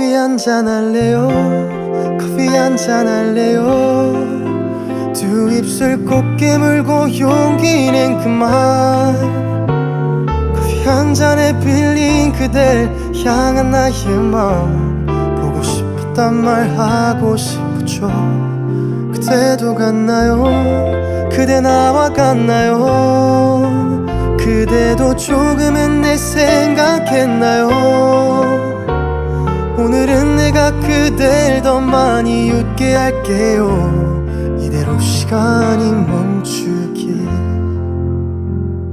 커피 한잔 할래요? 커피 한잔 할래요? 두 입술 꼭 깨물고 용기는 그만. 커피 한 잔에 빌린 그댈 향한 나의 마음 보고 싶었단 말 하고 싶었죠. 그때도 갔나요? 그대 나와 같나요? 그대도 조금은 내 생각했나요? 오늘은 내가 그댈 더 많이 웃게 할게요. 이대로 시간이 멈추